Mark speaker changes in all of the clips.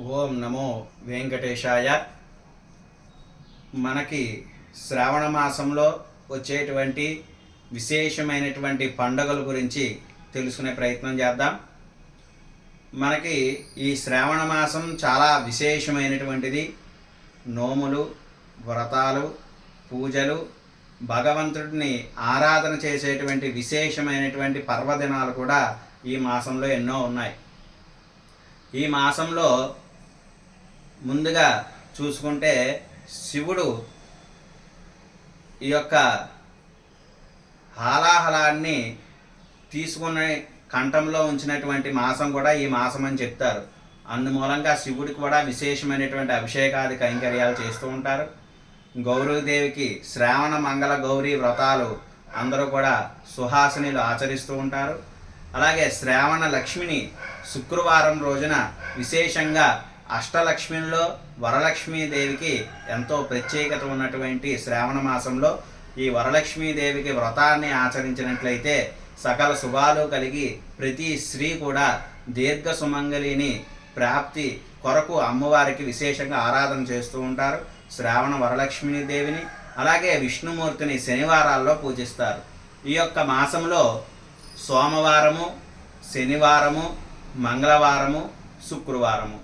Speaker 1: ఓం నమో వెంకటేశాయ. మనకి శ్రావణ మాసంలో వచ్చేటువంటి విశేషమైనటువంటి పండుగల గురించి తెలుసుకునే ప్రయత్నం చేద్దాం. మనకి ఈ శ్రావణ మాసం చాలా విశేషమైనటువంటిది. నోములు, వ్రతాలు, పూజలు, భగవంతుడిని ఆరాధన చేసేటువంటి విశేషమైనటువంటి పర్వదినాలు కూడా ఈ మాసంలో ఎన్నో ఉన్నాయి. ఈ మాసంలో ముందుగా చూసుకుంటే శివుడు ఈ యొక్క హాలాహలాన్ని తీసుకునే కంఠంలో ఉంచినటువంటి మాసం కూడా ఈ మాసం అని చెప్తారు. అందుమూలంగా శివుడికి కూడా విశేషమైనటువంటి అభిషేకాది కైంకర్యాలు చేస్తూ ఉంటారు. గౌరీదేవికి శ్రావణ మంగళ గౌరీ వ్రతాలు అందరూ కూడా సుహాసినిలు ఆచరిస్తూ ఉంటారు. అలాగే శ్రావణ లక్ష్మిని శుక్రవారం రోజున విశేషంగా అష్టలక్ష్మిలో వరలక్ష్మీదేవికి ఎంతో ప్రత్యేకత ఉన్నటువంటి శ్రావణ మాసంలో ఈ వరలక్ష్మీదేవికి వ్రతాన్ని ఆచరించినట్లయితే సకల శుభాలు కలిగి ప్రతి స్త్రీ కూడా దీర్ఘ సుమంగళిని ప్రాప్తి కొరకు అమ్మవారికి విశేషంగా ఆరాధన చేస్తూ ఉంటారు. శ్రావణ వరలక్ష్మీదేవిని అలాగే విష్ణుమూర్తిని శనివారాల్లో పూజిస్తారు. ఈ యొక్క మాసంలో సోమవారము, శనివారము, మంగళవారము, శుక్రవారము.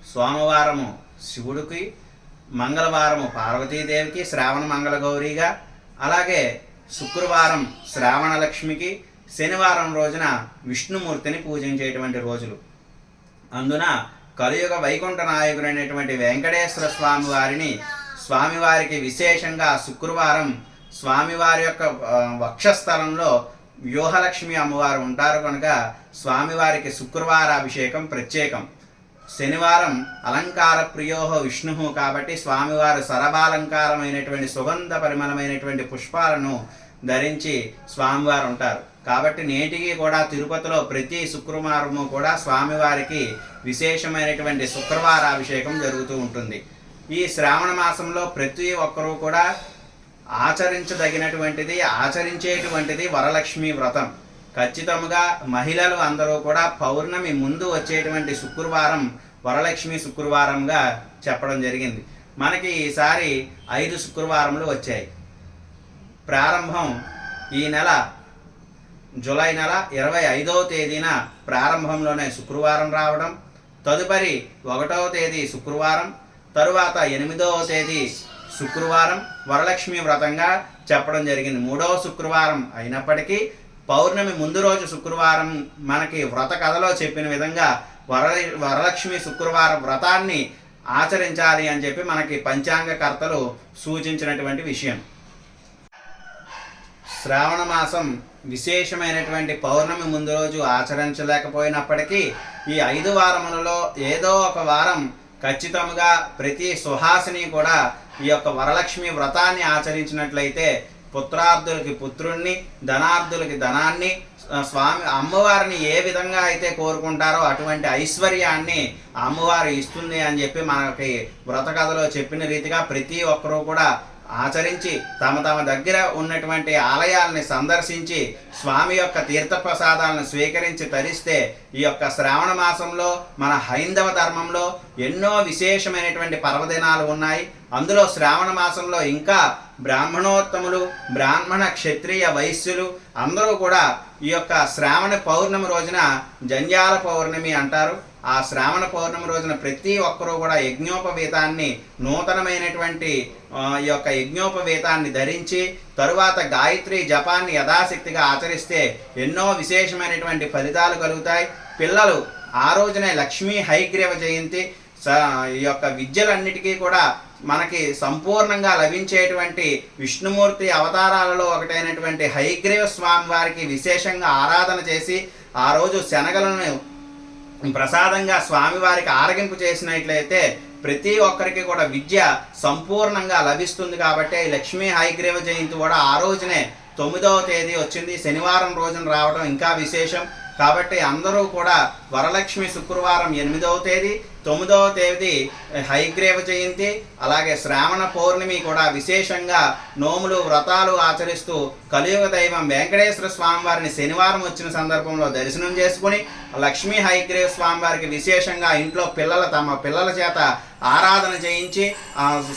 Speaker 1: సోమవారము శివుడికి, మంగళవారము పార్వతీదేవికి శ్రావణ మంగళ గౌరీగా, అలాగే శుక్రవారం శ్రావణ లక్ష్మికి, శనివారం రోజున విష్ణుమూర్తిని పూజించేటువంటి రోజులు. అందున కలియుగ వైకుంఠ నాయకుడైనటువంటి వెంకటేశ్వర స్వామివారికి విశేషంగా శుక్రవారం స్వామివారి యొక్క వక్షస్థలంలో వ్యూహలక్ష్మి అమ్మవారు ఉంటారు కనుక స్వామివారికి శుక్రవారాభిషేకం ప్రత్యేకం. శనివారం అలంకార ప్రియోహ విష్ణు కాబట్టి స్వామివారు సరబాలంకారమైనటువంటి సుగంధ పరిమళమైనటువంటి పుష్పాలను ధరించి స్వామివారు ఉంటారు. కాబట్టి నేటికి కూడా తిరుపతిలో ప్రతి శుక్రవారము కూడా స్వామివారికి విశేషమైనటువంటి శుక్రవారాభిషేకం జరుగుతూ ఉంటుంది. ఈ శ్రావణ మాసంలో ప్రతి ఒక్కరూ కూడా ఆచరించేటువంటిది వరలక్ష్మి వ్రతం. ఖచ్చితంగా మహిళలు అందరూ కూడా పౌర్ణమి ముందు వచ్చేటువంటి శుక్రవారం వరలక్ష్మి శుక్రవారంగా చెప్పడం జరిగింది. మనకి ఈసారి 5 శుక్రవారములు వచ్చాయి. ప్రారంభం ఈ నెల జూలై నెల 25వ తేదీన ప్రారంభంలోనే శుక్రవారం రావడం, తదుపరి 1వ తేదీ శుక్రవారం, తరువాత 8వ తేదీ శుక్రవారం వరలక్ష్మి వ్రతంగా చెప్పడం జరిగింది. 3వ శుక్రవారం అయినప్పటికీ పౌర్ణమి ముందు రోజు శుక్రవారం మనకి వ్రత కథలో చెప్పిన విధంగా వరలక్ష్మి శుక్రవార వ్రతాన్ని ఆచరించాలి అని చెప్పి మనకి పంచాంగకర్తలు సూచించినటువంటి విషయం. శ్రావణ మాసం విశేషమైనటువంటి పౌర్ణమి ముందు రోజు ఆచరించలేకపోయినప్పటికీ ఈ 5 వారములలో ఏదో ఒక వారం ఖచ్చితంగా ప్రతి సుహాసిని కూడా ఈ యొక్క వరలక్ష్మి వ్రతాన్ని ఆచరించినట్లయితే పుత్రార్థులకి పుత్రుణ్ణి, ధనార్థులకి ధనాన్ని, అమ్మవారిని ఏ విధంగా అయితే కోరుకుంటారో అటువంటి ఐశ్వర్యాన్ని అమ్మవారు ఇస్తుంది అని చెప్పి మనకి వ్రత కథలో చెప్పిన రీతిగా ప్రతి ఒక్కరూ కూడా ఆచరించి తమ దగ్గర ఉన్నటువంటి ఆలయాలని సందర్శించి స్వామి యొక్క తీర్థప్రసాదాలను స్వీకరించి తరిస్తే ఈ యొక్క శ్రావణ మాసంలో మన హైందవ ధర్మంలో ఎన్నో విశేషమైనటువంటి పర్వదినాలు ఉన్నాయి. అందులో శ్రావణ మాసంలో ఇంకా బ్రాహ్మణోత్తములు, బ్రాహ్మణ క్షత్రియ వైశ్యులు అందరూ కూడా ఈ యొక్క శ్రావణ పౌర్ణమి రోజున జంధ్యాల పౌర్ణమి అంటారు. ఆ శ్రావణ పౌర్ణమి రోజున ప్రతి ఒక్కరూ కూడా యజ్ఞోపవీతాన్ని, నూతనమైనటువంటి ఈ యొక్క యజ్ఞోపవీతాన్ని ధరించి తరువాత గాయత్రి జపాన్ని యథాశక్తిగా ఆచరిస్తే ఎన్నో విశేషమైనటువంటి ఫలితాలు కలుగుతాయి. పిల్లలు ఆ రోజునే లక్ష్మీ హైగ్రీవ జయంతి, ఈ యొక్క విద్యలన్నిటికీ కూడా మనకి సంపూర్ణంగా లభించేటువంటి విష్ణుమూర్తి అవతారాలలో ఒకటైనటువంటి హయగ్రీవ స్వామి వారికి విశేషంగా ఆరాధన చేసి ఆ రోజు శనగలను ప్రసాదంగా స్వామివారికి ఆరగింపు చేసినట్లయితే ప్రతి ఒక్కరికి కూడా విద్య సంపూర్ణంగా లభిస్తుంది. కాబట్టి లక్ష్మీ హయగ్రీవ జయంతి కూడా ఆ రోజునే 9వ తేదీ వచ్చింది, శనివారం రోజున రావడం ఇంకా విశేషం. కాబట్టి అందరూ కూడా వరలక్ష్మి శుక్రవారం 8వ తేదీ, 9వ తేదీ హయగ్రీవ జయంతి, అలాగే శ్రావణ పౌర్ణమి కూడా విశేషంగా నోములు వ్రతాలు ఆచరిస్తూ కలియుగ దైవం వెంకటేశ్వర స్వామివారిని శనివారం వచ్చిన సందర్భంలో దర్శనం చేసుకుని లక్ష్మీ హయగ్రీవ స్వామివారికి విశేషంగా ఇంట్లో తమ పిల్లల చేత ఆరాధన చేయించి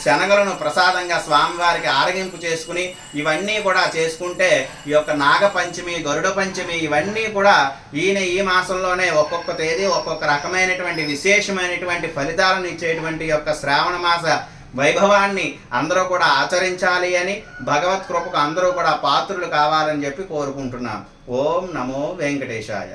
Speaker 1: శనగలను ప్రసాదంగా స్వామివారికి ఆరగింపు చేసుకుని ఇవన్నీ కూడా చేసుకుంటే ఈ యొక్క నాగపంచమి, గరుడ పంచమి ఇవన్నీ కూడా ఈ మాసంలోనే ఒక్కొక్క తేదీ ఒక్కొక్క రకమైనటువంటి విశేషమైనటువంటి ఫలితాలను ఇచ్చేటువంటి యొక్క శ్రావణ మాస వైభవాన్ని అందరూ కూడా ఆచరించాలి అని భగవత్ కృపకు అందరూ కూడా పాత్రులు కావాలని చెప్పి కోరుకుంటున్నాం. ఓం నమో వెంకటేశాయ.